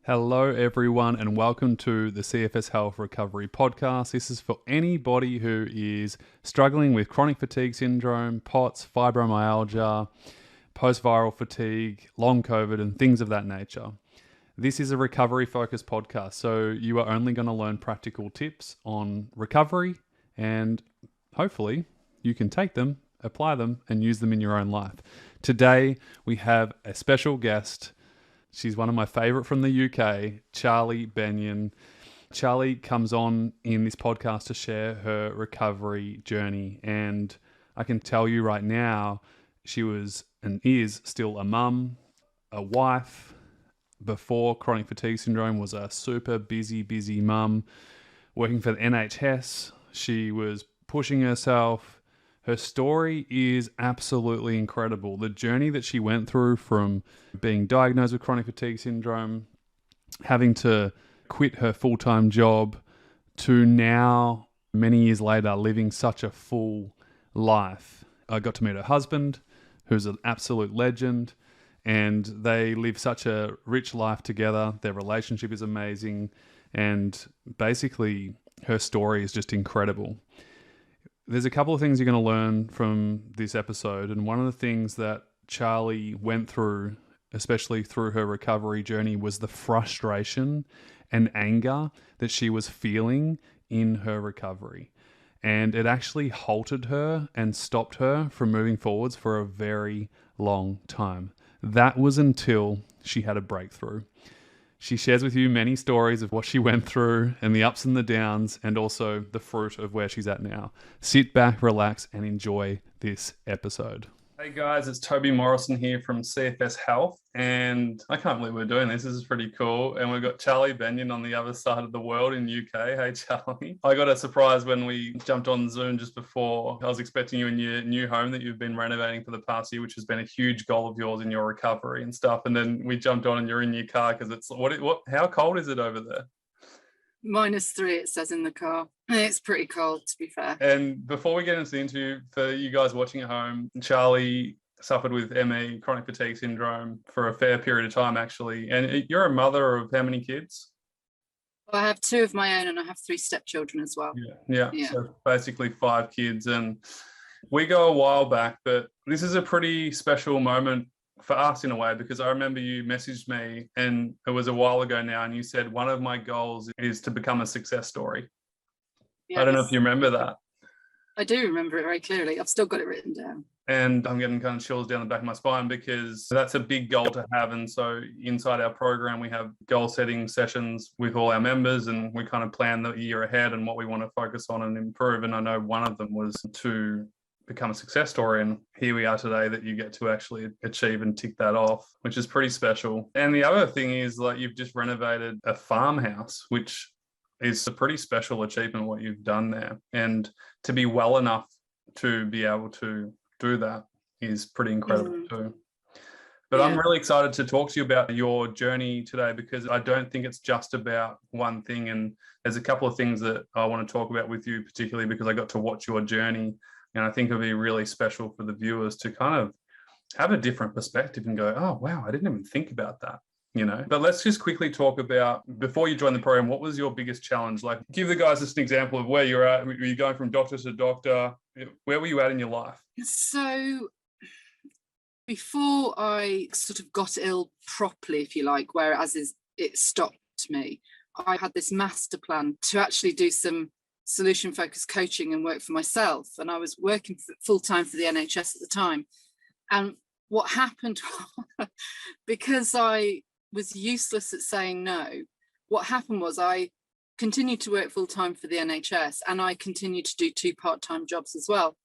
Hello, everyone, and welcome to the CFS Health Recovery Podcast. This is for anybody who is struggling with chronic fatigue syndrome, POTS, fibromyalgia, post-viral fatigue, long COVID, and things of that nature. This is a recovery-focused podcast, so you are only going to learn practical tips on recovery, and hopefully you can take them, apply them, and use them in your own life. Today, we have a special guest. She's one of my favorite from the UK, Charlie Benyon. Charlie comes on in this podcast to share her recovery journey. And I can tell you right now, she was and is still a mum, a wife. Before chronic fatigue syndrome, was a super busy mum, working for the NHS. She was pushing herself. Her story is absolutely incredible. The journey that she went through from being diagnosed with chronic fatigue syndrome, having to quit her full-time job, to now, many years later, living such a full life. I got to meet her husband, who's an absolute legend, and they live such a rich life together. Their relationship is amazing, and basically, her story is just incredible. There's a couple of things you're going to learn from this episode, and one of the things that Charlie went through, especially through her recovery journey, was the frustration and anger that she was feeling in her recovery. And it actually halted her and stopped her from moving forwards for a very long time. That was until she had a breakthrough. She shares with you many stories of what she went through and the ups and the downs, and also the fruit of where she's at now. Sit back, relax, and enjoy this episode. Hey guys, it's Toby Morrison here from CFS Health, and I can't believe we're doing this. This is pretty cool. And we've got Charlie Benyon on the other side of the world in UK. Hey Charlie. I got a surprise when we jumped on Zoom just before. I was expecting you in your new home that you've been renovating for the past year, which has been a huge goal of yours in your recovery and stuff. And then we jumped on and you're in your car because it's how cold is it over there? -3, it says in the car. It's pretty cold, to be fair. And before we get into the interview, for you guys watching at home, Charlie suffered with ME, chronic fatigue syndrome, for a fair period of time, actually. And you're a mother of how many kids? I have 2 of my own, and I have 3 stepchildren as well. Yeah. So basically 5 kids. And we go a while back, but this is a pretty special moment for us in a way, because I remember you messaged me, and it was a while ago now, and you said one of my goals is to become a success story. Yes. I don't know if you remember that. I do remember it very clearly. I've still got it written down. And I'm getting kind of chills down the back of my spine, because that's a big goal to have. And so inside our program, we have goal setting sessions with all our members, and we kind of plan the year ahead and what we want to focus on and improve. And I know one of them was to become a success story, and here we are today that you get to actually achieve and tick that off, which is pretty special. And the other thing is, like, you've just renovated a farmhouse, which is a pretty special achievement what you've done there, and to be well enough to be able to do that is pretty incredible too. But I'm really excited to talk to you about your journey today, because I don't think it's just about one thing, and there's a couple of things that I want to talk about with you, particularly because I got to watch your journey. And I think it'll be really special for the viewers to kind of have a different perspective and go, oh, wow, I didn't even think about that, you know. But let's just quickly talk about, before you joined the program, what was your biggest challenge? Like, give the guys just an example of where you're at. Were you going from doctor to doctor? Where were you at in your life? So before I sort of got ill properly, if you like, whereas it stopped me, I had this master plan to actually do some solution focused coaching and work for myself, and I was working full-time for the NHS at the time. And what happened, because I was useless at saying no, what happened was I continued to work full-time for the NHS, and I continued to do 2 part-time jobs as well.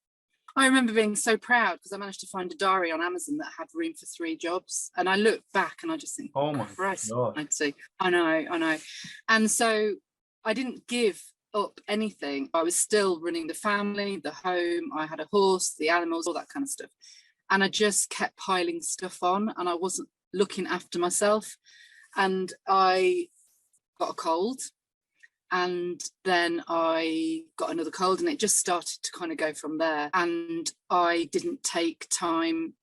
I remember being so proud because I managed to find a diary on Amazon that had room for 3 jobs, and I look back and I just think, oh my Christ, I'd say, I know. And so I didn't give up anything. I was still running the family, the home, I had a horse, the animals, all that kind of stuff. And I just kept piling stuff on, and I wasn't looking after myself. And I got a cold, and then I got another cold, and it just started to kind of go from there. And I didn't take time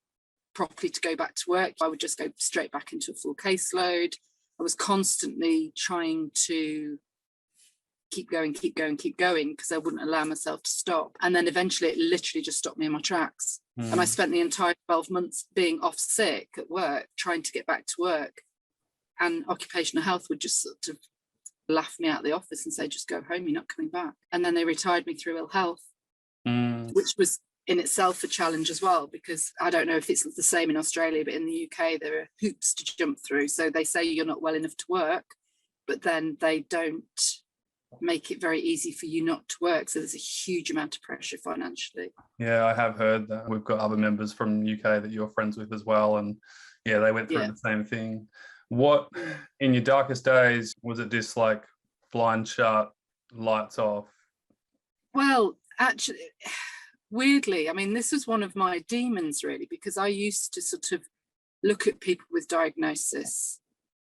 properly to go back to work. I would just go straight back into a full caseload. I was constantly trying to keep going because I wouldn't allow myself to stop. And then eventually it literally just stopped me in my tracks. And I spent the entire 12 months being off sick at work, trying to get back to work. And occupational health would just sort of laugh me out of the office and say, just go home, you're not coming back. And then they retired me through ill health, which was in itself a challenge as well, because I don't know if it's the same in Australia, but in the UK, there are hoops to jump through. So they say you're not well enough to work, but then they don't make it very easy for you not to work. So there's a huge amount of pressure financially. Yeah, I have heard that. We've got other members from UK that you're friends with as well. And yeah, they went through the same thing. What, in your darkest days, was it just like blind shut, lights off? Well, actually, weirdly, I mean, this was one of my demons, really, because I used to sort of look at people with diagnosis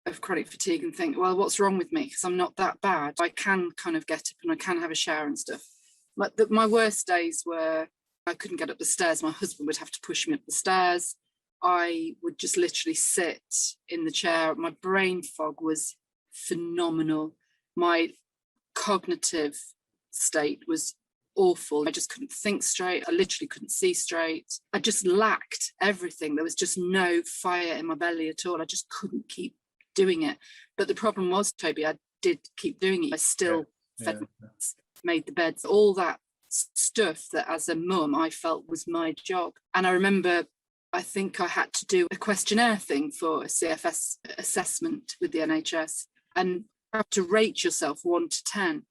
of chronic fatigue and think, well, what's wrong with me? Because I'm not that bad. I can kind of get up and I can have a shower and stuff. But my worst days were I couldn't get up the stairs. My husband would have to push me up the stairs. I would just literally sit in the chair. My brain fog was phenomenal. My cognitive state was awful. I just couldn't think straight. I literally couldn't see straight. I just lacked everything. There was just no fire in my belly at all. I just couldn't keep doing it. But the problem was, Toby, I did keep doing it. I still fed my kids, made the beds, all that stuff that as a mum I felt was my job. And I remember, I think I had to do a questionnaire thing for a CFS assessment with the NHS, and you have to rate yourself 1 to 10.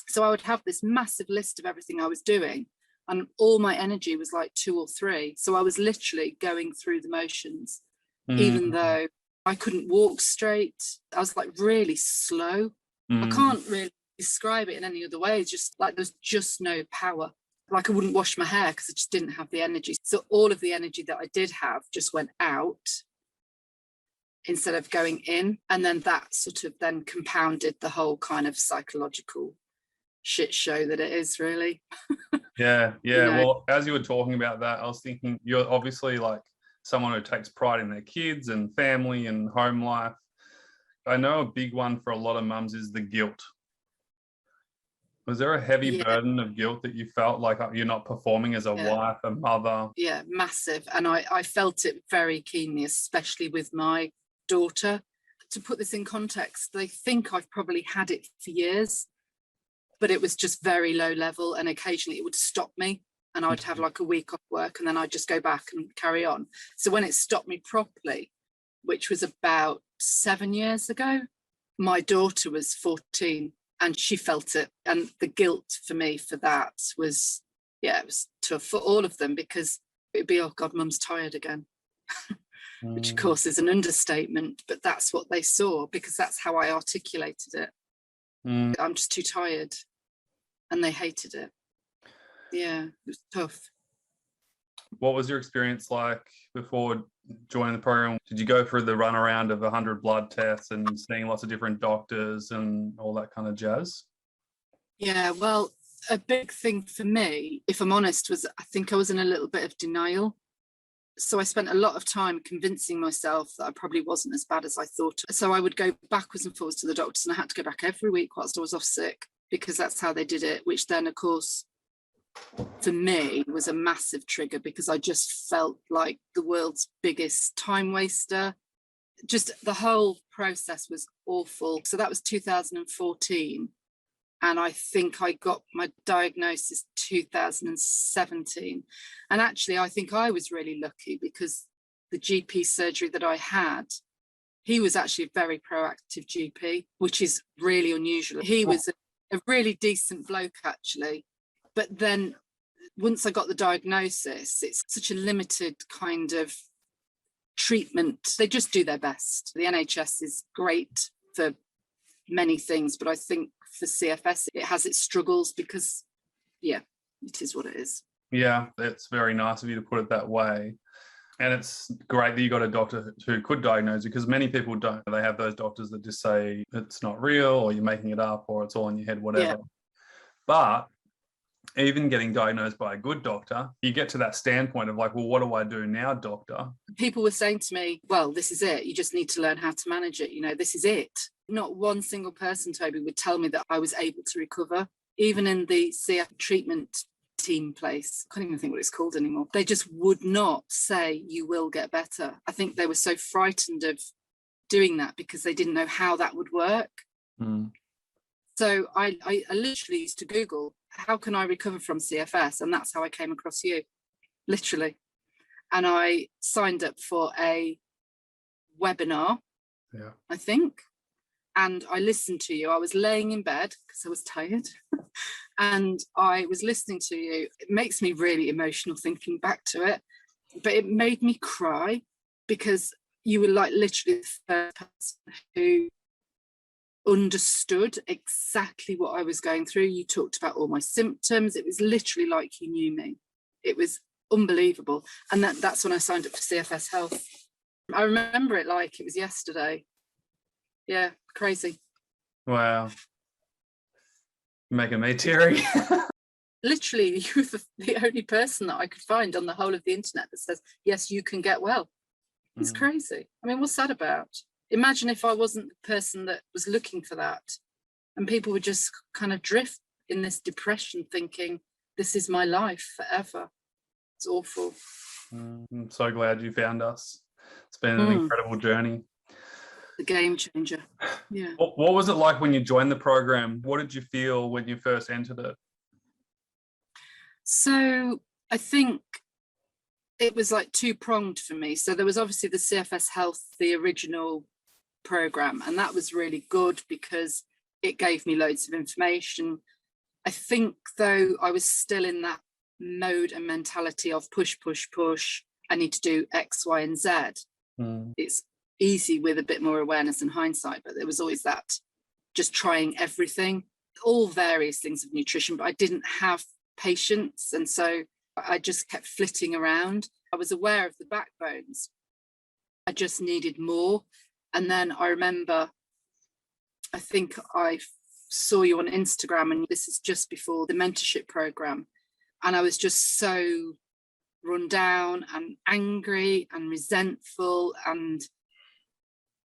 So I would have this massive list of everything I was doing, and all my energy was like 2 or 3. So I was literally going through the motions, even though I couldn't walk straight. I was like really slow. I can't really describe it in any other way. It's just like there's just no power. Like I wouldn't wash my hair because I just didn't have the energy. So all of the energy that I did have just went out instead of going in. And then that sort of then compounded the whole kind of psychological shit show that it is, really. Yeah. You know? Well, as you were talking about that, I was thinking you're obviously like someone who takes pride in their kids and family and home life. I know a big one for a lot of mums is the guilt. Was there a heavy burden of guilt that you felt like you're not performing as a wife, a mother? Yeah, massive. And I felt it very keenly, especially with my daughter. To put this in context, they think I've probably had it for years, but it was just very low level. And occasionally it would stop me and I'd have like a week off work and then I'd just go back and carry on. So when it stopped me properly, which was about 7 years ago, my daughter was 14 and she felt it. And the guilt for me for that was, it was tough for all of them, because it'd be, oh God, mum's tired again, which of course is an understatement, but that's what they saw because that's how I articulated it. I'm just too tired. And they hated it. Yeah, it was tough. What was your experience like before joining the program? Did you go through the runaround of 100 blood tests and seeing lots of different doctors and all that kind of jazz? Yeah, well, a big thing for me, if I'm honest, was I think I was in a little bit of denial. So I spent a lot of time convincing myself that I probably wasn't as bad as I thought. So I would go backwards and forwards to the doctors, and I had to go back every week whilst I was off sick, because that's how they did it, which then, of course, for me was a massive trigger, because I just felt like the world's biggest time waster. Just the whole process was awful. So that was 2014. And I think I got my diagnosis 2017. And actually, I think I was really lucky, because the GP surgery that I had, he was actually a very proactive GP, which is really unusual. He was a really decent bloke, actually. But then once I got the diagnosis, it's such a limited kind of treatment. They just do their best. The NHS is great for many things, but I think for CFS, it has its struggles because, it is what it is. Yeah, it's very nice of you to put it that way. And it's great that you got a doctor who could diagnose you, because many people don't. They have those doctors that just say it's not real, or you're making it up, or it's all in your head, whatever. Yeah. But even getting diagnosed by a good doctor, you get to that standpoint of like, well, what do I do now, doctor? People were saying to me, well, this is it. You just need to learn how to manage it. You know, this is it. Not one single person, Toby, would tell me that I was able to recover. Even in the CF treatment team place, I can't even think what it's called anymore. They just would not say you will get better. I think they were so frightened of doing that because they didn't know how that would work. So I literally used to Google, how can I recover from CFS? And that's how I came across you, literally. And I signed up for a webinar, I think, and I listened to you. I was laying in bed because I was tired and I was listening to you. It makes me really emotional thinking back to it, but it made me cry because you were like literally the first person who understood exactly what I was going through. You talked about all my symptoms. It was literally like you knew me. It was unbelievable. And that's when I signed up for CFS Health. I remember it like it was yesterday. Yeah, crazy. Wow. Making me teary. Literally, you were the only person that I could find on the whole of the internet that says, yes, you can get well. It's crazy. I mean, what's that about? Imagine if I wasn't the person that was looking for that and people would just kind of drift in this depression thinking, this is my life forever. It's awful. I'm so glad you found us. It's been an incredible journey. The game changer. Yeah. What was it like when you joined the program? What did you feel when you first entered it? So I think it was like two-pronged for me. So there was obviously the CFS Health, the original program, and that was really good because it gave me loads of information. I think though I was still in that mode and mentality of push, I need to do X, Y, and Z. It's easy with a bit more awareness and hindsight, but there was always that just trying everything, all various things of nutrition, but I didn't have patience, and so I just kept flitting around. I was aware of the backbones, I just needed more. And then I remember, I think I saw you on Instagram, and this is just before the mentorship program, and I was just so run down and angry and resentful and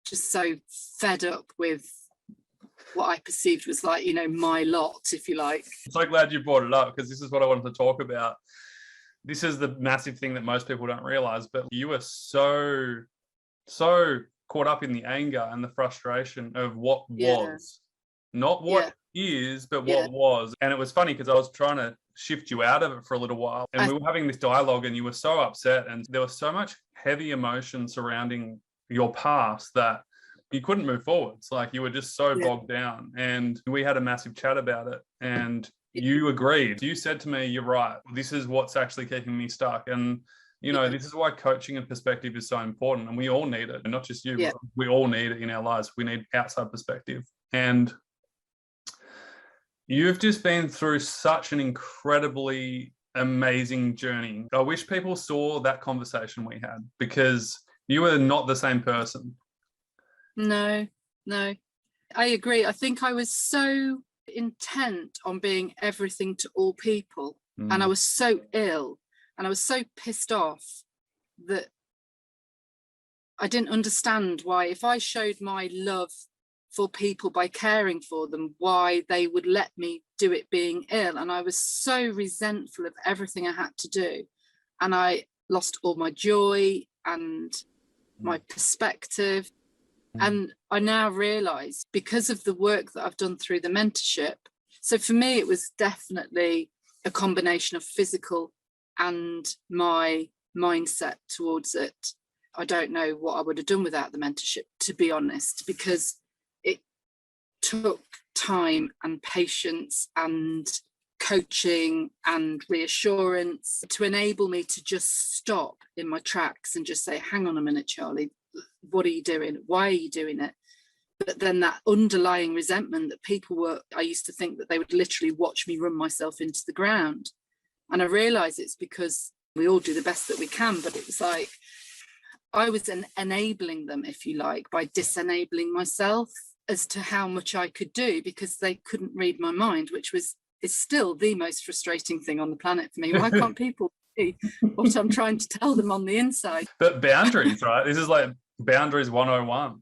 just so fed up with what I perceived was like, you know, my lot, if you like. I'm so glad you brought it up because this is what I wanted to talk about. This is the massive thing that most people don't realize, but you were so caught up in the anger and the frustration of what was, not what is, but what was. And it was funny because I was trying to shift you out of it for a little while, and we were having this dialogue and you were so upset and there was so much heavy emotion surrounding your past that you couldn't move forwards. Like you were just so bogged down, and we had a massive chat about it, and you agreed. You said to me, you're right, this is what's actually keeping me stuck. And you know, this is why coaching and perspective is so important, and we all need it. And not just you, but we all need it in our lives. We need outside perspective. And you've just been through such an incredibly amazing journey. I wish people saw that conversation we had, because you were not the same person. No. I agree. I think I was so intent on being everything to all people, and I was so ill and I was so pissed off that I didn't understand why, if I showed my love for people by caring for them, why they would let me do it being ill. And I was so resentful of everything I had to do, and I lost all my joy and my perspective. And I now realize, because of the work that I've done through the mentorship, so for me it was definitely a combination of physical and my mindset towards it. I don't know what I would have done without the mentorship, to be honest, because it took time and patience and coaching and reassurance to enable me to just stop in my tracks and just say, hang on a minute, Charlie, what are you doing? Why are you doing it? But then that underlying resentment that people were, I used to think that they would literally watch me run myself into the ground. And I realize it's because we all do the best that we can, but it was like I was enabling them, if you like, by disenabling myself as to how much I could do, because they couldn't read my mind, which was is still the most frustrating thing on the planet for me. Why can't people see what I'm trying to tell them on the inside? But boundaries, right? This is like boundaries 101.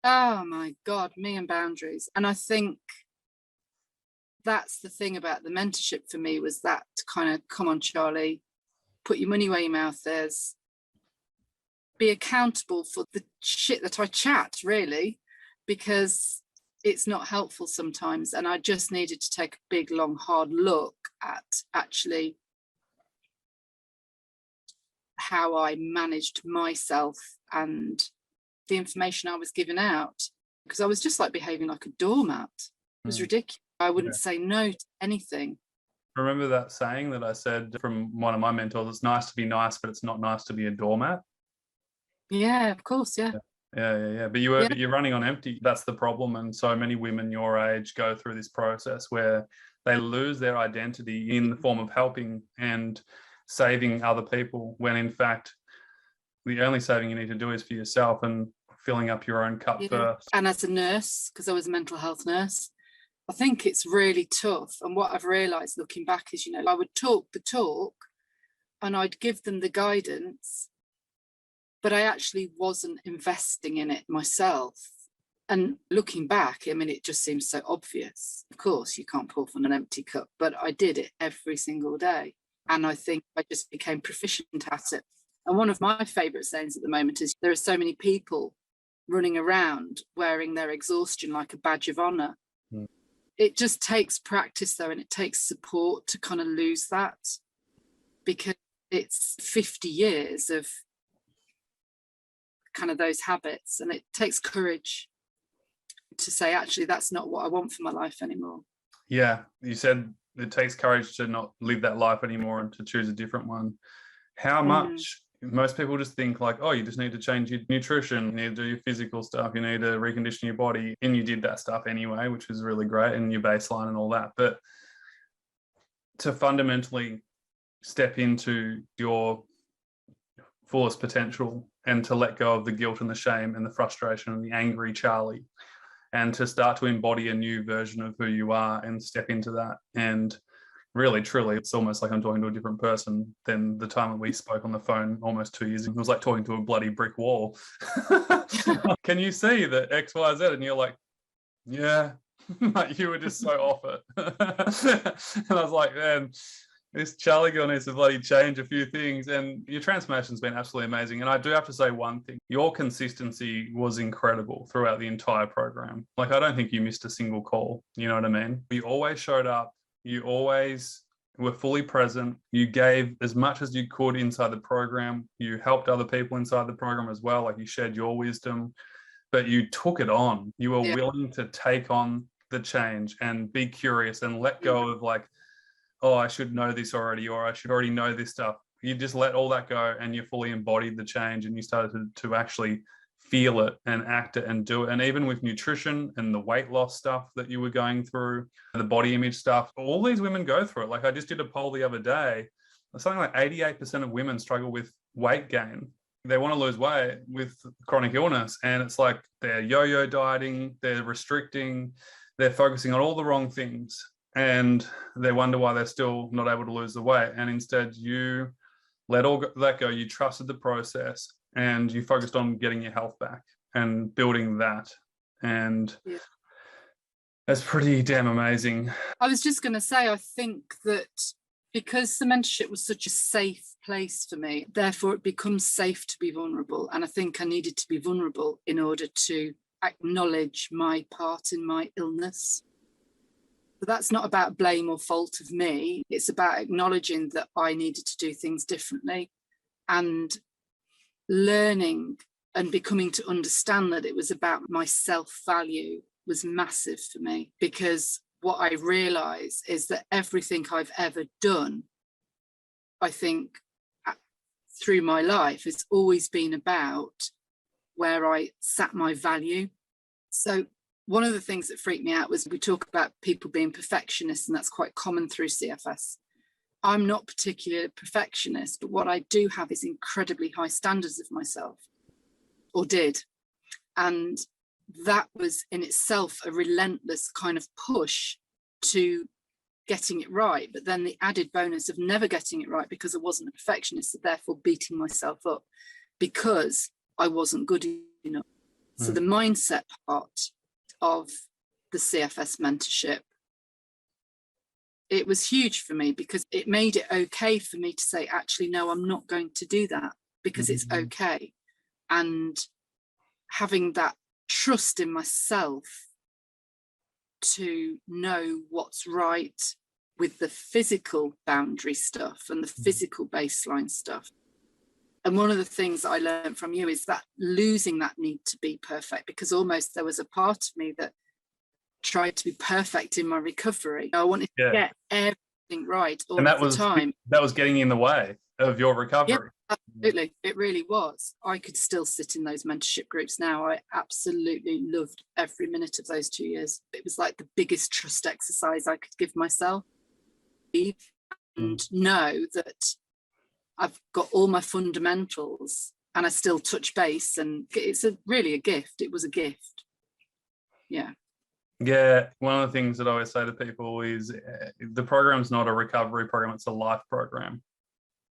Oh my God, me and boundaries. And I think that's the thing about the mentorship for me, was that kind of, come on, Charlie, put your money where your mouth is, be accountable for the shit that I chat, really, because it's not helpful sometimes. And I just needed to take a big, long, hard look at actually how I managed myself and the information I was giving out, because I was just like behaving like a doormat. It was ridiculous. I wouldn't say no to anything. Remember that saying that I said from one of my mentors, it's nice to be nice, but it's not nice to be a doormat? Yeah, of course. Yeah. But you're running on empty. That's the problem. And so many women your age go through this process where they lose their identity in the form of helping and saving other people, when in fact the only saving you need to do is for yourself and filling up your own cup first. And as a nurse, because I was a mental health nurse, I think it's really tough. And what I've realised looking back is, I would talk the talk and I'd give them the guidance, but I actually wasn't investing in it myself. And looking back, I mean, it just seems so obvious. Of course, you can't pour from an empty cup, but I did it every single day. And I think I just became proficient at it. And one of my favourite sayings at the moment is, there are so many people running around wearing their exhaustion like a badge of honour. It just takes practice, though, and it takes support to kind of lose that, because it's 50 years of kind of those habits, and it takes courage to say, actually, that's not what I want for my life anymore. Yeah, you said it takes courage to not live that life anymore and to choose a different one. How much? Most people just think like, oh, you just need to change your nutrition, you need to do your physical stuff, you need to recondition your body, and you did that stuff anyway, which was really great, and your baseline and all that. But to fundamentally step into your fullest potential and to let go of the guilt and the shame and the frustration and the angry Charlie, and to start to embody a new version of who you are and step into that. And really, truly, it's almost like I'm talking to a different person than the time that we spoke on the phone almost 2 years ago. It was like talking to a bloody brick wall. Can you see that X, Y, Z? And you're like, yeah, like you were just so off it. And I was like, man, this Charlie girl needs to bloody change a few things. And your transformation's been absolutely amazing. And I do have to say one thing, your consistency was incredible throughout the entire program. Like, I don't think you missed a single call. You know what I mean? You always showed up. You always were fully present. You gave as much as you could inside the program. You helped other people inside the program as well. Like, you shared your wisdom, but you took it on. You were willing to take on the change and be curious and let go of like, oh, I should know this already, or I should already know this stuff. You just let all that go and you fully embodied the change, and you started to actually feel it and act it and do it. And even with nutrition and the weight loss stuff that you were going through, the body image stuff, all these women go through it. Like, I just did a poll the other day, something like 88% of women struggle with weight gain. They want to lose weight with chronic illness, and it's like they're yo-yo dieting, they're restricting, they're focusing on all the wrong things, and they wonder why they're still not able to lose the weight. And instead, you let all that go. You trusted the process and you focused on getting your health back and building that. And that's pretty damn amazing. I was just going to say, I think that because the mentorship was such a safe place for me, therefore it becomes safe to be vulnerable. And I think I needed to be vulnerable in order to acknowledge my part in my illness. But that's not about blame or fault of me. It's about acknowledging that I needed to do things differently, and learning and becoming to understand that it was about my self-value was massive for me, because what I realize is that everything I've ever done, I think through my life, has always been about where I sat my value. So one of the things that freaked me out was, we talk about people being perfectionists, and that's quite common through CFS. I'm not particularly a perfectionist, but what I do have is incredibly high standards of myself, or did. And that was in itself a relentless kind of push to getting it right, but then the added bonus of never getting it right because I wasn't a perfectionist, therefore beating myself up because I wasn't good enough. So the mindset part of the CFS mentorship, it was huge for me because it made it okay for me to say, actually, no, I'm not going to do that because it's okay. And having that trust in myself to know what's right with the physical boundary stuff and the physical baseline stuff. And one of the things that I learned from you is that losing that need to be perfect, because almost there was a part of me that tried to be perfect in my recovery. I wanted to get everything right all the time. That was getting in the way of your recovery. Yeah, absolutely. It really was. I could still sit in those mentorship groups now. I absolutely loved every minute of those 2 years. It was like the biggest trust exercise I could give myself. And know that I've got all my fundamentals and I still touch base, and it's really a gift. It was a gift. Yeah. Yeah, one of the things that I always say to people is the program's not a recovery program, it's a life program.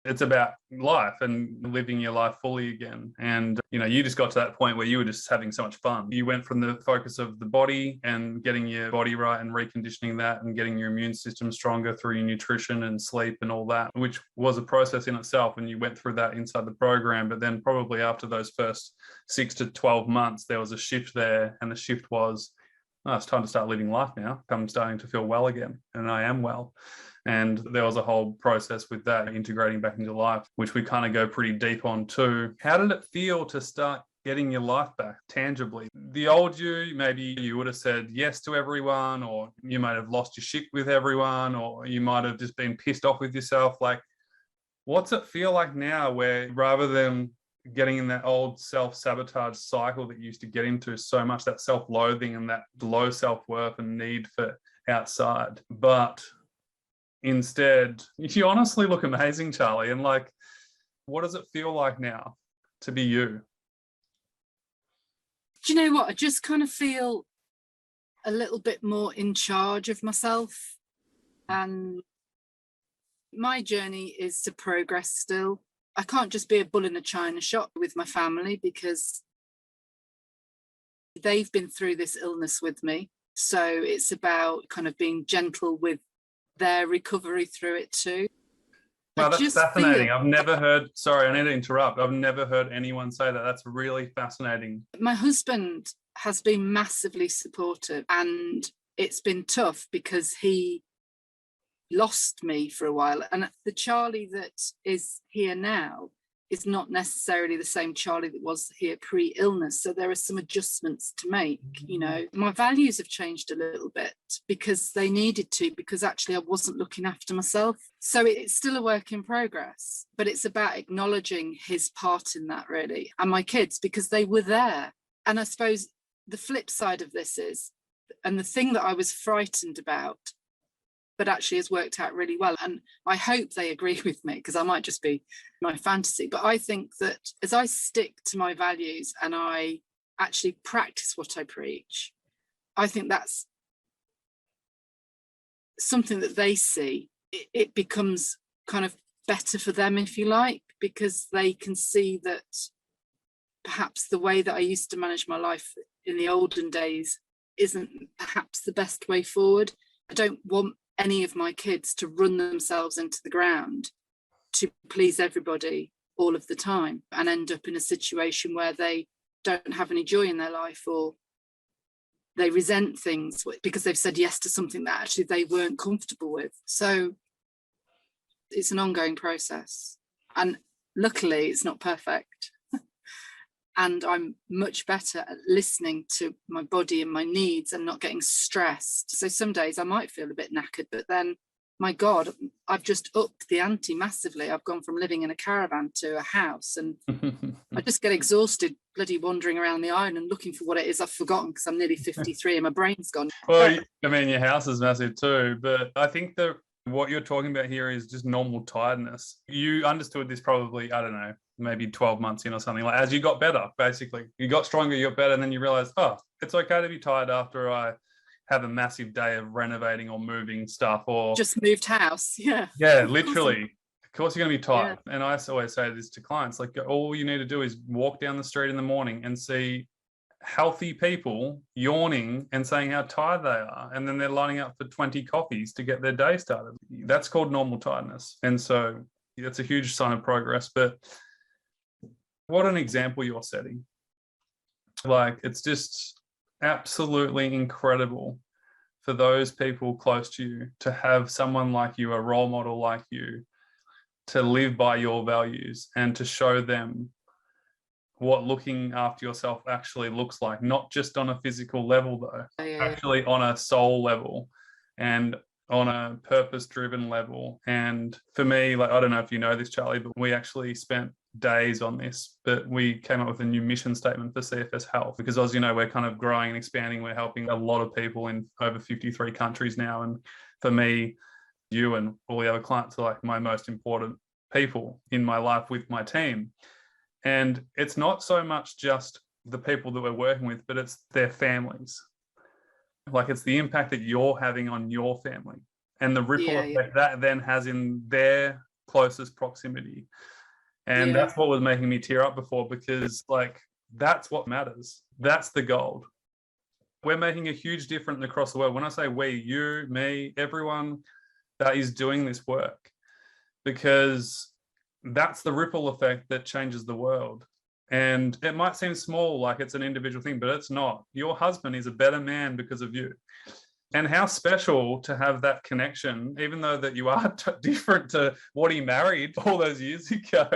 It's about life and living your life fully again. And, you just got to that point where you were just having so much fun. You went from the focus of the body and getting your body right and reconditioning that and getting your immune system stronger through your nutrition and sleep and all that, which was a process in itself. And you went through that inside the program. But then probably after those first 6 to 12 months, there was a shift there. And the shift was, it's time to start living life now. I'm starting to feel well again, and I am well. And there was a whole process with that, integrating back into life, which we kind of go pretty deep on too. How did it feel to start getting your life back tangibly? The old you, maybe you would have said yes to everyone, or you might have lost your shit with everyone, or you might have just been pissed off with yourself. Like, what's it feel like now where rather than getting in that old self-sabotage cycle that you used to get into so much, that self-loathing and that low self-worth and need for outside, but instead, you honestly look amazing, Charlie. And like, what does it feel like now to be you? Do you know what? I just kind of feel a little bit more in charge of myself. And my journey is to progress still. I can't just be a bull in a china shop with my family because they've been through this illness with me. So it's about kind of being gentle with their recovery through it too. Wow, that's fascinating. I've never heard, sorry, I need to interrupt. I've never heard anyone say that. That's really fascinating. My husband has been massively supportive, and it's been tough because he lost me for a while. And the Charlie that is here now is not necessarily the same Charlie that was here pre-illness. So there are some adjustments to make. My values have changed a little bit because they needed to, because actually I wasn't looking after myself. So it's still a work in progress, but it's about acknowledging his part in that, really, and my kids, because they were there. And I suppose the flip side of this is, and the thing that I was frightened about, but actually has worked out really well. And I hope they agree with me, because I might just be my fantasy. But I think that as I stick to my values and I actually practice what I preach, I think that's something that they see. It becomes kind of better for them, if you like, because they can see that perhaps the way that I used to manage my life in the olden days isn't perhaps the best way forward. I don't want any of my kids to run themselves into the ground to please everybody all of the time and end up in a situation where they don't have any joy in their life, or they resent things because they've said yes to something that actually they weren't comfortable with. So it's an ongoing process, and luckily it's not perfect. And I'm much better at listening to my body and my needs and not getting stressed. So some days I might feel a bit knackered, but then, my God, I've just upped the ante massively. I've gone from living in a caravan to a house, and I just get exhausted bloody wandering around the island and looking for what it is I've forgotten, because I'm nearly 53 and my brain's gone. Well, I mean, your house is massive too, but I think that what you're talking about here is just normal tiredness. You understood this probably, I don't know, maybe 12 months in or something, like as you got better, basically. You got stronger, you got better, and then you realized, it's okay to be tired after I have a massive day of renovating or moving stuff, or just moved house. Yeah. Literally. Of course you're going to be tired. Yeah. And I always say this to clients, like, all you need to do is walk down the street in the morning and see healthy people yawning and saying how tired they are, and then they're lining up for 20 coffees to get their day started. That's called normal tiredness. And so that's a huge sign of progress. But what an example you're setting. Like, it's just absolutely incredible for those people close to you to have someone like you, a role model like you, to live by your values and to show them what looking after yourself actually looks like, not just on a physical level though, actually on a soul level and on a purpose-driven level. And for me, like, I don't know if you know this, Charlie, but we actually spent days on this, but we came up with a new mission statement for CFS Health because, as you know, we're kind of growing and expanding. We're helping a lot of people in over 53 countries now. And for me, you and all the other clients are like my most important people in my life with my team. And it's not so much just the people that we're working with, but it's their families. Like, it's the impact that you're having on your family and the ripple effect that then has in their closest proximity. And that's what was making me tear up before, because like, that's what matters. That's the gold. We're making a huge difference across the world. When I say we, you, me, everyone that is doing this work, because that's the ripple effect that changes the world. And it might seem small, like it's an individual thing, but it's not. Your husband is a better man because of you. And how special to have that connection, even though that you are different to what he married all those years ago.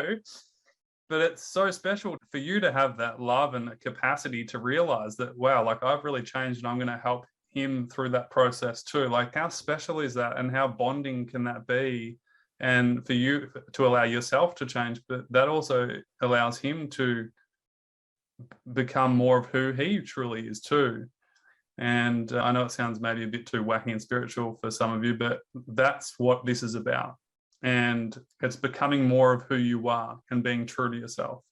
But it's so special for you to have that love and capacity to realize that, wow, like, I've really changed and I'm going to help him through that process too. Like, how special is that, and how bonding can that be? And for you to allow yourself to change, but that also allows him to become more of who he truly is too. And I know it sounds maybe a bit too wacky and spiritual for some of you, but that's what this is about. And it's becoming more of who you are and being true to yourself.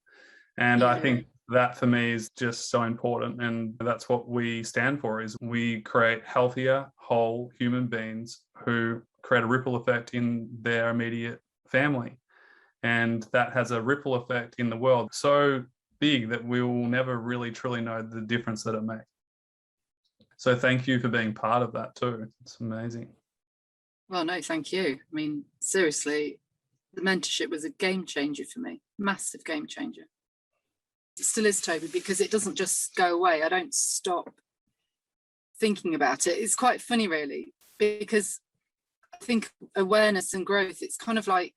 And I think that for me is just so important. And that's what we stand for, is we create healthier, whole human beings who create a ripple effect in their immediate family. And that has a ripple effect in the world so big that we will never really truly know the difference that it makes. So thank you for being part of that too. It's amazing. Well, no, thank you. I mean, seriously, the mentorship was a game changer for me, massive game changer. It still is, Toby, because it doesn't just go away. I don't stop thinking about it. It's quite funny, really, because I think awareness and growth, it's kind of like,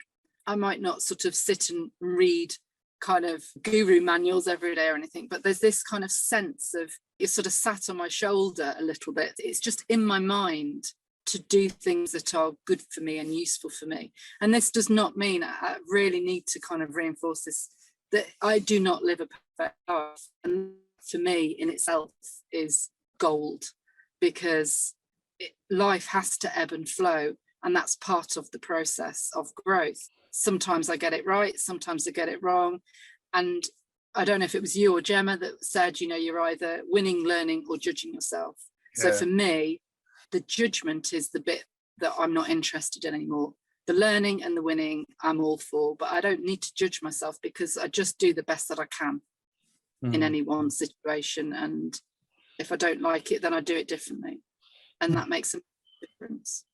I might not sort of sit and read kind of guru manuals every day or anything, but there's this kind of sense of, it sort of sat on my shoulder a little bit. It's just in my mind to do things that are good for me and useful for me. And this does not mean, I really need to kind of reinforce this, that I do not live a perfect life. And for me in itself is gold, because life has to ebb and flow. And that's part of the process of growth. Sometimes I get it right, sometimes I get it wrong. And I don't know if it was you or Gemma that said, you know, you're either winning, learning, or judging yourself. So for me, the judgment is the bit that I'm not interested in anymore. The learning and the winning, I'm all for, but I don't need to judge myself, because I just do the best that I can in any one situation. And if I don't like it, then I do it differently. And that makes a difference.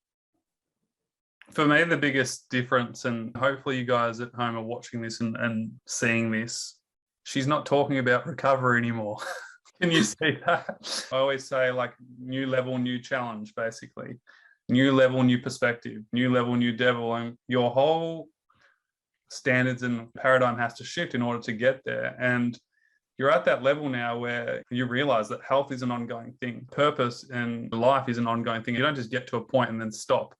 For me, the biggest difference, and hopefully you guys at home are watching this and seeing this, she's not talking about recovery anymore. Can you see that? I always say, like, new level, new challenge, basically. New level, new perspective, new level, new devil. And your whole standards and paradigm has to shift in order to get there. And you're at that level now where you realize that health is an ongoing thing. Purpose and life is an ongoing thing. You don't just get to a point and then stop.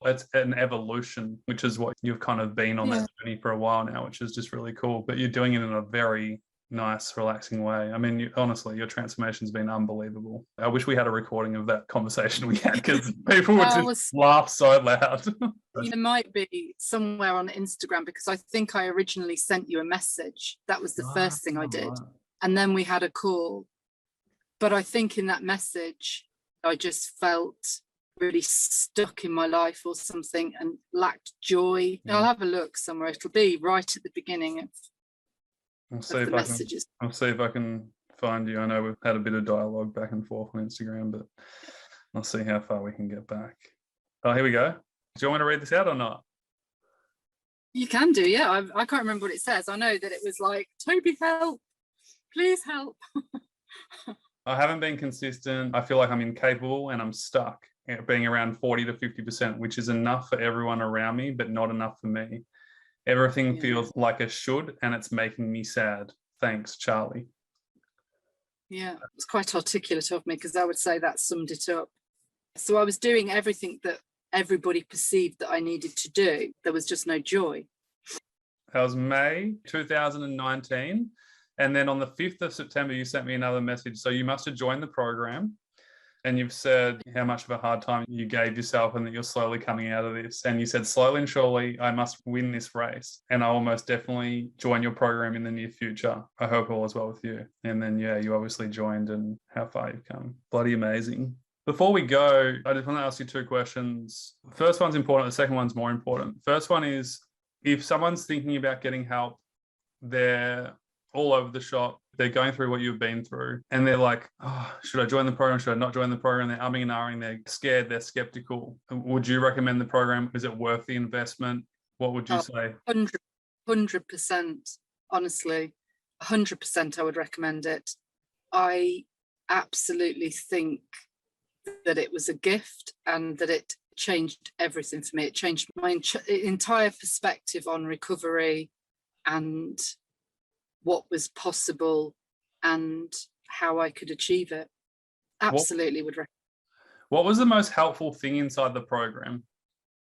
It's an evolution, which is what you've kind of been on that journey for a while now, which is just really cool. But you're doing it in a very nice, relaxing way. I mean, honestly, your transformation's been unbelievable. I wish we had a recording of that conversation we had, because people would just laugh so loud. You might be somewhere on Instagram, because I think I originally sent you a message. That was the first thing I did. And then we had a call. But I think in that message, I just felt really stuck in my life or something and lacked joy. I'll have a look somewhere. It'll be right at the beginning of the messages. I'll see if I can find you. I know we've had a bit of dialogue back and forth on Instagram, but I'll see how far we can get back. Oh, here we go. Do you want me to read this out or not? You can do, yeah. I can't remember what it says. I know that it was like, Toby, help. Please help. I haven't been consistent. I feel like I'm incapable and I'm stuck at being around 40 to 50%, which is enough for everyone around me, but not enough for me. Everything feels like a should, and it's making me sad. Thanks, Charlie. Yeah, it's quite articulate of me, because I would say that summed it up. So I was doing everything that everybody perceived that I needed to do. There was just no joy. That was May 2019. And then on the 5th of September, you sent me another message. So you must have joined the program, and you've said how much of a hard time you gave yourself and that you're slowly coming out of this. And you said, slowly and surely, I must win this race. And I will most definitely join your program in the near future. I hope all is well with you. And then, yeah, you obviously joined, and how far you've come. Bloody amazing. Before we go, I just want to ask you 2 questions. The first one's important. The second one's more important. First one is, if someone's thinking about getting help, they're all over the shop, they're going through what you've been through, and they're like, oh, should I join the program? Should I not join the program? They're umming and ahhing, they're scared, they're skeptical. Would you recommend the program? Is it worth the investment? What would you say? 100%, honestly, 100% I would recommend it. I absolutely think that it was a gift and that it changed everything for me. It changed my entire perspective on recovery and what was possible and how I could achieve it. Absolutely would recommend. What was the most helpful thing inside the program,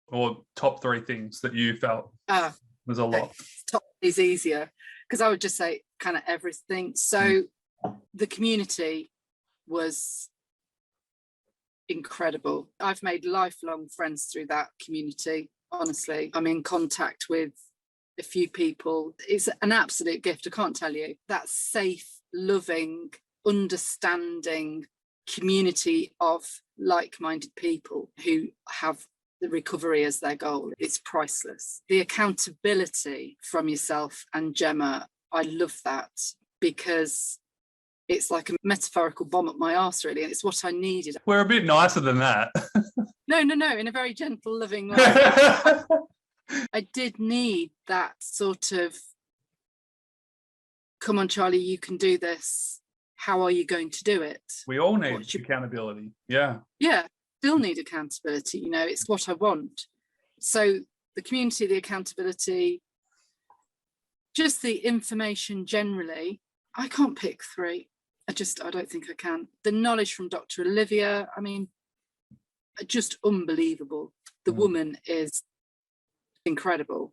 or top 3 things that you felt was a lot? Top is easier, because I would just say kind of everything. So the community was incredible. I've made lifelong friends through that community. Honestly, I'm in contact with a few people. It's an absolute gift. I can't tell you. That safe, loving, understanding community of like-minded people who have the recovery as their goal. It's priceless. The accountability from yourself and Gemma, I love that, because it's like a metaphorical bomb up my arse, really, and it's what I needed. We're a bit nicer than that. No, in a very gentle, loving way. I did need that sort of, come on, Charlie, you can do this. How are you going to do it? We all need accountability. Yeah. Yeah, still need accountability. You know, it's what I want. So the community, the accountability, just the information generally. I can't pick 3. I don't think I can. The knowledge from Dr. Olivia, I mean, just unbelievable. The woman is incredible.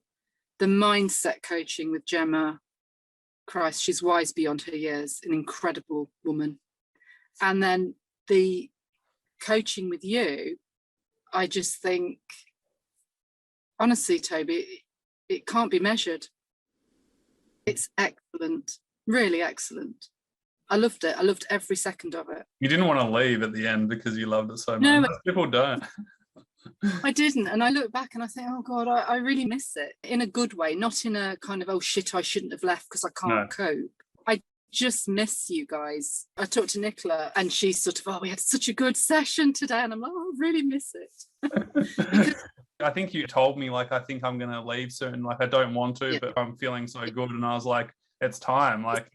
The mindset coaching with Gemma, Christ, she's wise beyond her years, an incredible woman. And then the coaching with you, I just think, honestly, Toby, it can't be measured. It's excellent, really excellent. I loved it. I loved every second of it. You didn't want to leave at the end because you loved it so much. No, most people don't. I didn't. And I look back and I think, oh God, I really miss it, in a good way, not in a kind of, oh shit, I shouldn't have left because I can't cope. I just miss you guys. I talked to Nicola and she's sort of, oh, we had such a good session today. And I'm like, oh, I really miss it. I think you told me, like, I think I'm going to leave soon. Like, I don't want to, but I'm feeling so good. And I was like, it's time. Like,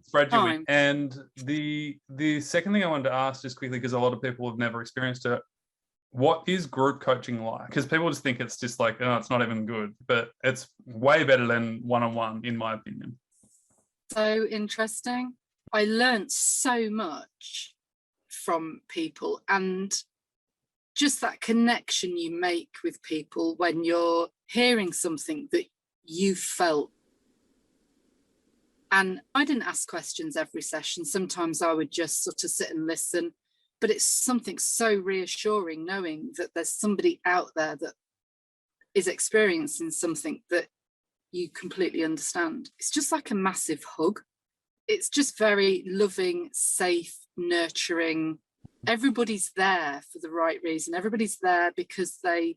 spread your wings. And the second thing I wanted to ask, just quickly, because a lot of people have never experienced it, what is group coaching like? Because people just think it's just like, oh, it's not even good, but it's way better than one-on-one, in my opinion. So interesting. I learned so much from people, and just that connection you make with people when you're hearing something that you felt. And I didn't ask questions every session. Sometimes I would just sort of sit and listen. But it's something so reassuring knowing that there's somebody out there that is experiencing something that you completely understand. It's just like a massive hug. It's just very loving, safe, nurturing, everybody's there for the right reason. Everybody's there because they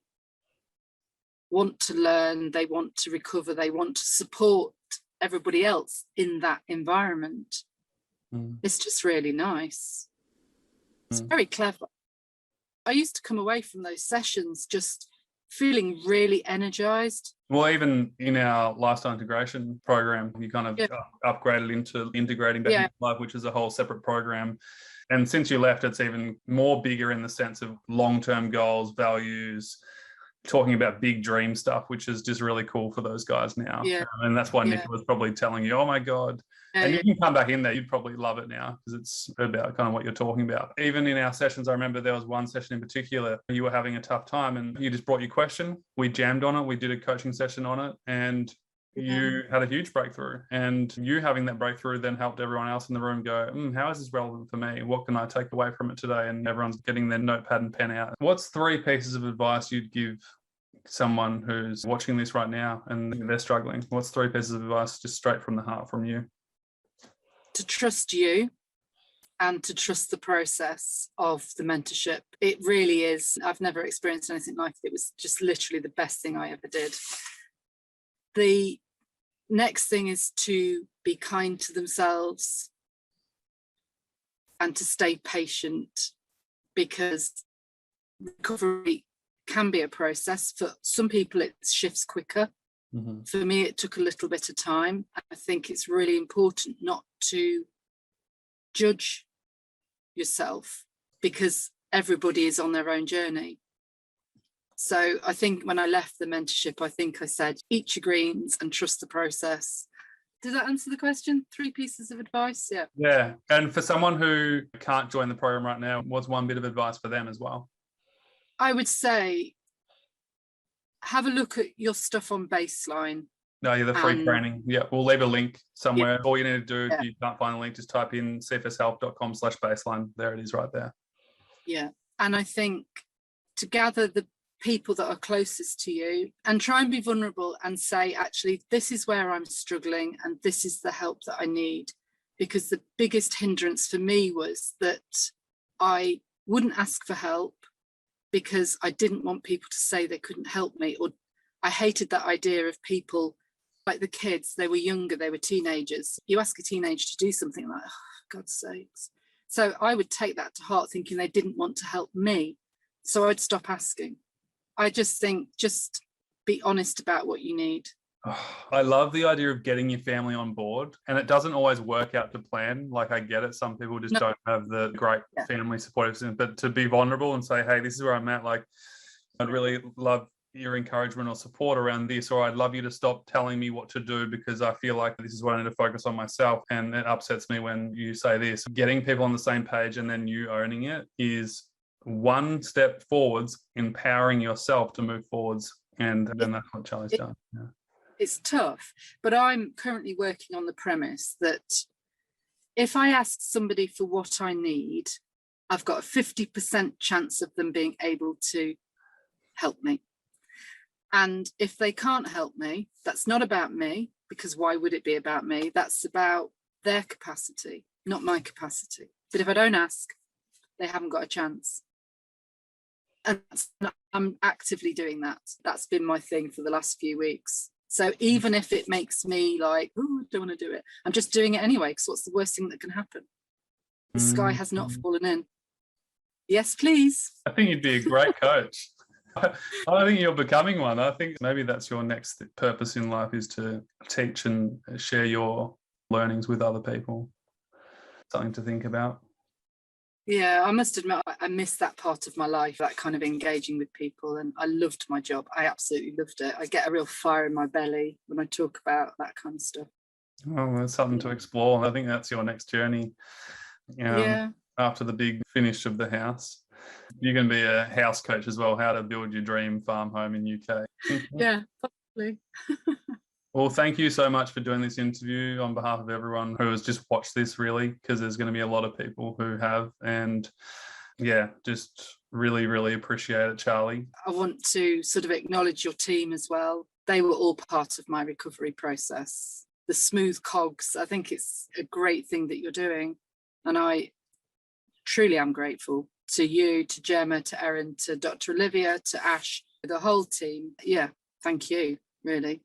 want to learn, they want to recover, they want to support everybody else in that environment. It's just really nice. It's very clever. I used to come away from those sessions just feeling really energized. Well, even in our lifestyle integration program, you kind of upgraded into integrating back into life, which is a whole separate program. And since you left, it's even more bigger in the sense of long-term goals, values, talking about big dream stuff, which is just really cool for those guys now. And that's why Nick was probably telling you, oh my God. And you can come back in there, you'd probably love it now because it's about kind of what you're talking about. Even in our sessions, I remember there was one session in particular, you were having a tough time and you just brought your question. We jammed on it. We did a coaching session on it and you had a huge breakthrough. And you having that breakthrough then helped everyone else in the room go, how is this relevant for me? What can I take away from it today? And everyone's getting their notepad and pen out. What's 3 pieces of advice you'd give someone who's watching this right now and they're struggling? What's 3 pieces of advice just straight from the heart from you? To trust you and to trust the process of the mentorship. It really is. I've never experienced anything like it. It was just literally the best thing I ever did. The next thing is to be kind to themselves and to stay patient, because recovery can be a process. For some people, it shifts quicker. For me, it took a little bit of time. I think it's really important not to judge yourself because everybody is on their own journey. So I think when I left the mentorship, I think I said, eat your greens and trust the process. Did that answer the question? 3 pieces of advice? Yeah. And for someone who can't join the program right now, what's one bit of advice for them as well? I would say, have a look at your stuff on Baseline. No, you're the free training. Yeah, we'll leave a link somewhere. All you need to do, if you can't find a link, just type in cfshealth.com/baseline. There it is right there. Yeah. And I think to gather the people that are closest to you and try and be vulnerable and say, actually, this is where I'm struggling and this is the help that I need. Because the biggest hindrance for me was that I wouldn't ask for help because I didn't want people to say they couldn't help me, or I hated that idea of people like the kids. They were younger, they were teenagers. You ask a teenager to do something like, oh, God's sakes. So I would take that to heart, thinking they didn't want to help me. So I'd stop asking. I just think, just be honest about what you need. I love the idea of getting your family on board, and it doesn't always work out to plan. Like, I get it. Some people just don't have the great family support system, but to be vulnerable and say, hey, this is where I'm at. Like, I'd really love your encouragement or support around this, or I'd love you to stop telling me what to do because I feel like this is what I need to focus on myself. And it upsets me when you say this. Getting people on the same page and then you owning it is one step forwards, empowering yourself to move forwards. And then that's what Charlie's done. Yeah. It's tough, but I'm currently working on the premise that if I ask somebody for what I need, I've got a 50% chance of them being able to help me. And if they can't help me, that's not about me, because why would it be about me? That's about their capacity, not my capacity. But if I don't ask, they haven't got a chance. And I'm actively doing that. That's been my thing for the last few weeks. So even if it makes me like, oh, I don't want to do it, I'm just doing it anyway, because what's the worst thing that can happen? The sky has not fallen in. Yes, please. I think you'd be a great coach. I think you're becoming one. I think maybe that's your next purpose in life, is to teach and share your learnings with other people. Something to think about. Yeah, I must admit, I missed that part of my life, that kind of engaging with people. And I loved my job. I absolutely loved it. I get a real fire in my belly when I talk about that kind of stuff. Well, that's something to explore. I think that's your next journey. After the big finish of the house. You can be a house coach as well, how to build your dream farm home in UK. Yeah, possibly. Well, thank you so much for doing this interview on behalf of everyone who has just watched this, really, because there's going to be a lot of people who have. And yeah, just really, really appreciate it, Charlie. I want to sort of acknowledge your team as well. They were all part of my recovery process. The smooth cogs, I think it's a great thing that you're doing. And I truly am grateful. to you, to Gemma, to Erin, to Dr. Olivia, to Ash, the whole team. Yeah, thank you, really.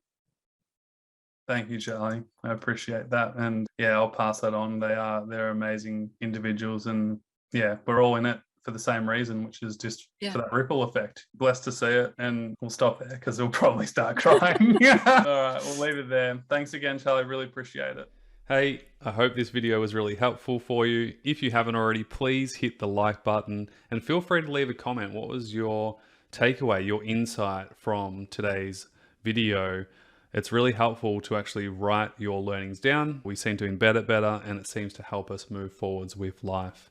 Thank you, Charlie. I appreciate that. And yeah, I'll pass that on. They're amazing individuals, and yeah, we're all in it for the same reason, which is just for that ripple effect. Blessed to see it, and we'll stop there because we'll probably start crying. All right, we'll leave it there. Thanks again, Charlie. Really appreciate it. Hey, I hope this video was really helpful for you. If you haven't already, please hit the like button and feel free to leave a comment. What was your takeaway, your insight from today's video? It's really helpful to actually write your learnings down. We seem to embed it better, and it seems to help us move forwards with life.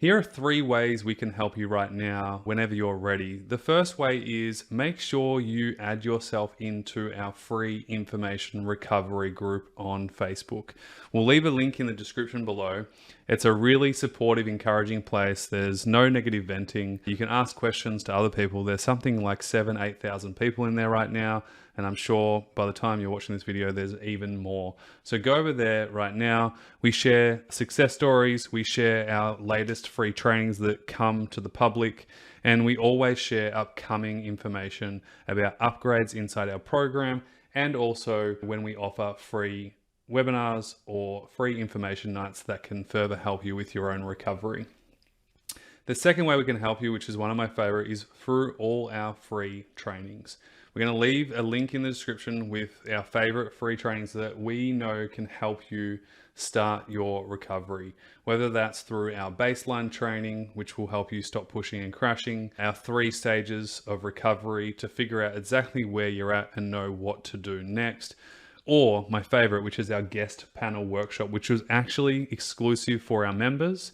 Here are 3 ways we can help you right now whenever you're ready. The first way is make sure you add yourself into our free information recovery group on Facebook. We'll leave a link in the description below. It's a really supportive, encouraging place. There's no negative venting. You can ask questions to other people. There's something like 8,000 people in there right now. And I'm sure by the time you're watching this video, there's even more. So go over there right now. We share success stories. We share our latest free trainings that come to the public. And we always share upcoming information about upgrades inside our program. And also when we offer free webinars or free information nights that can further help you with your own recovery. The second way we can help you, which is one of my favorite, is through all our free trainings. We're going to leave a link in the description with our favorite free trainings that we know can help you start your recovery. Whether that's through our baseline training, which will help you stop pushing and crashing, our 3 stages of recovery to figure out exactly where you're at and know what to do next. Or my favorite, which is our guest panel workshop, which was actually exclusive for our members.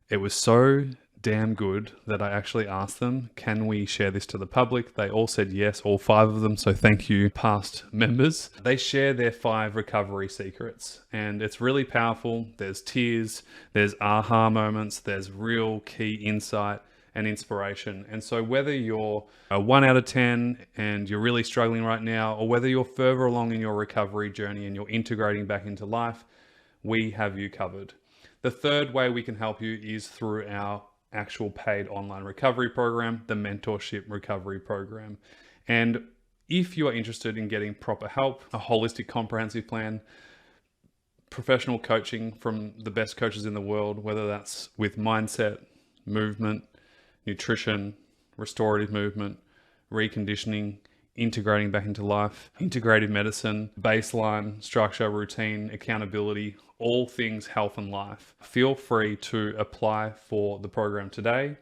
It was so damn good that I actually asked them, can we share this to the public? They all said yes, all 5 of them. So thank you, past members. They share their 5 recovery secrets, and it's really powerful. There's tears, there's aha moments, there's real key insight and inspiration. And so whether you're a 1 out of 10 and you're really struggling right now, or whether you're further along in your recovery journey and you're integrating back into life, we have you covered. The third way we can help you is through our actual paid online recovery program, the Mentorship Recovery Program. And if you are interested in getting proper help, a holistic comprehensive plan, professional coaching from the best coaches in the world, whether that's with mindset, movement, nutrition, restorative movement, reconditioning, integrating back into life, integrative medicine, baseline, structure, routine, accountability, all things health and life. Feel free to apply for the program today.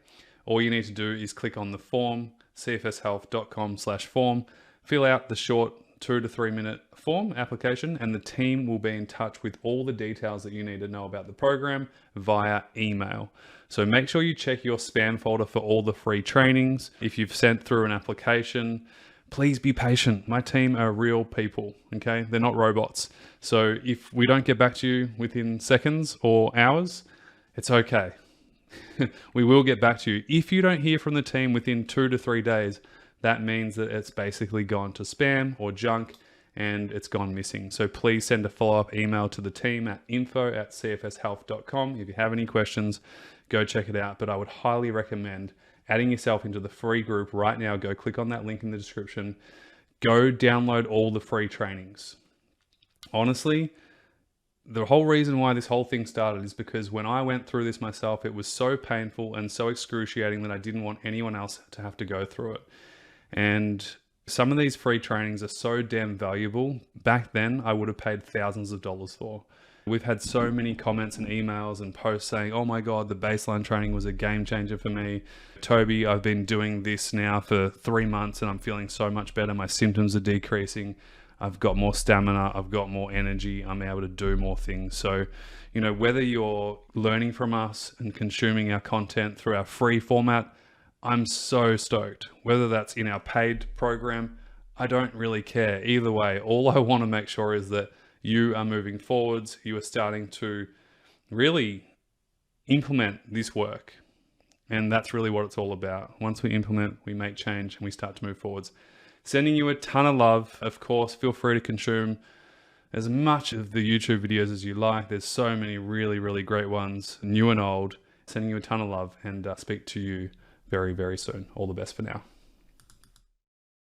All you need to do is click on the form, cfshealth.com/form, fill out the short 2 to 3 minute form application, and the team will be in touch with all the details that you need to know about the program via email. So make sure you check your spam folder for all the free trainings. If you've sent through an application, please be patient. My team are real people, okay? They're not robots. So if we don't get back to you within seconds or hours, it's okay. We will get back to you. If you don't hear from the team within 2 to 3 days, that means that it's basically gone to spam or junk and it's gone missing. So please send a follow-up email to the team at info@cfshealth.com. If you have any questions, go check it out. But I would highly recommend adding yourself into the free group right now. Go click on that link in the description. Go download all the free trainings. Honestly, the whole reason why this whole thing started is because when I went through this myself, it was so painful and so excruciating that I didn't want anyone else to have to go through it. And some of these free trainings are so damn valuable. Back then, I would have paid thousands of dollars for. We've had so many comments and emails and posts saying, oh my God, the baseline training was a game changer for me. Toby, I've been doing this now for 3 months and I'm feeling so much better. My symptoms are decreasing. I've got more stamina. I've got more energy. I'm able to do more things. So, you know, whether you're learning from us and consuming our content through our free format, I'm so stoked. Whether that's in our paid program, I don't really care. Either way, all I want to make sure is that you are moving forwards. You are starting to really implement this work. And that's really what it's all about. Once we implement, we make change and we start to move forwards. Sending you a ton of love. Of course, feel free to consume as much of the YouTube videos as you like. There's so many really, really great ones, new and old. Sending you a ton of love, and speak to you very, very soon. All the best for now.